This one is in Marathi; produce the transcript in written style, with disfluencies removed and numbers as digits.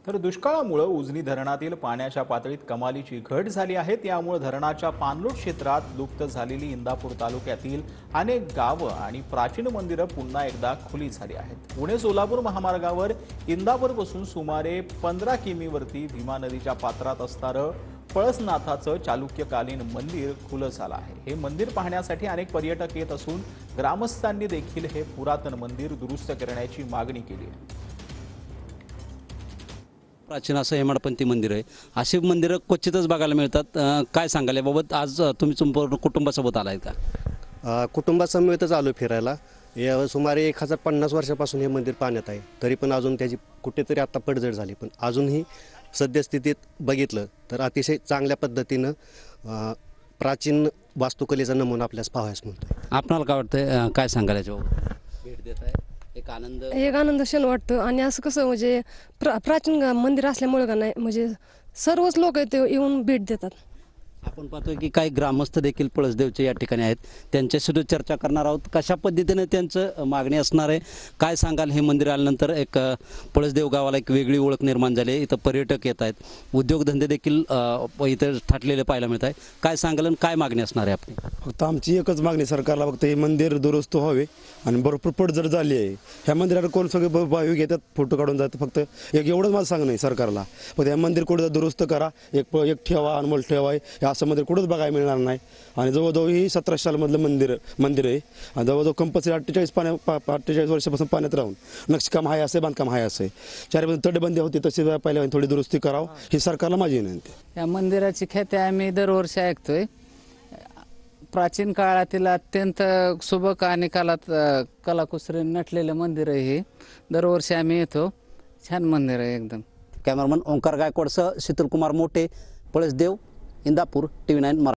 तर दुष्काळामुळे उजनी धरणातील पाण्याच्या पातळीत कमालीची घट झाली आहे। त्यामुळे धरणाच्या पाणलोट क्षेत्रात लुप्त झालेली इंदापूर तालुक्यातील अनेक गावं आणि प्राचीन मंदिरं पुन्हा एकदा खुली झाली आहेत। पुणे सोलापूर महामार्गावर इंदापूरपासून सुमारे 15 किमीवरती भीमा नदीच्या पात्रात असणारं पळसनाथाचं चालुक्यकालीन मंदिर खुलं झालं आहे। हे मंदिर पाहण्यासाठी अनेक पर्यटक येत असून ग्रामस्थांनी देखील हे पुरातन मंदिर दुरुस्त करण्याची मागणी केली आहे। प्राचीन असं हेमाडपंथी मंदिर आहे। अशी मंदिरं क्वचितच बघायला मिळतात। काय सांगाल याबाबत? आज तुम्ही संपूर्ण कुटुंबासोबत आलाय का? कुटुंबासमवेतच आलो फिरायला। सुमारे 1050 वर्षापासून हे मंदिर पाण्यात आहे, तरी पण अजून त्याची कुठेतरी आता पडझड झाली, पण अजूनही सद्यस्थितीत बघितलं तर अतिशय चांगल्या पद्धतीनं प्राचीन वास्तुकलेचा नमुना आपल्यास पाहायला मिळतो। आपणाला काय वाटतं? काय सांगाल याच्याबाबत? भेट देत आहे एक आनंद क्षण वाटतं। आणि असं कसं म्हणजे प्राचीन मंदिर असल्यामुळे का नाही म्हणजे सर्वच लोक ते येऊन भेट देतात। आपण पाहतोय की काही ग्रामस्थ देखील पळसदेवचे या ठिकाणी आहेत, त्यांच्याशी चर्चा करणार आहोत। कशा पद्धतीने त्यांचं मागणी असणार आहे, काय सांगाल? हे मंदिर आल्यानंतर एक पळसदेव गावाला एक वेगळी ओळख निर्माण झाली आहे। इथं पर्यटक येत आहेत, उद्योगधंदे देखील इथं थाटलेले पाहायला मिळत आहे। काय सांगाल आणि काय मागणी असणार आहे आपली? फक्त आमची एकच मागणी सरकारला, फक्त हे मंदिर दुरुस्त व्हावे आणि भरपूर पडझड झाली आहे। ह्या मंदिराला कोण सगळे भाविक येतात, फोटो काढून जातात। फक्त एक एवढंच माझं सांगणं आहे सरकारला, फक्त हे मंदिर कुठं दुरुस्त करा, एक ठेवा, अनमोल ठेवा आहे। असं मंदिर कुठंच बघायला मिळणार नाही। आणि जवळजवळ ही 1700 सालमधलं मंदिर आहे आणि जवळजवळ कंपल्सरी 48 वर्षापासून पाण्यात राहून नक्षीकाम आहे, असे बांधकाम आहे, असे चारही तटबंदी होती तशी पहिल्या थोडी दुरुस्ती करावं ही सरकारला माझी विनंती आहे। या मंदिराची ख्याती आम्ही दरवर्षी ऐकतोय। प्राचीन काळातील अत्यंत सुबक आणि कलाकुसरी नटलेलं मंदिर आहे हे। दरवर्षी आम्ही येतो। छान मंदिर आहे एकदम। कॅमेरामन ओंकार गायकवाडसह शीतलकुमार मोठे, पळसदेव, इंदापूर, TV9 मराठी।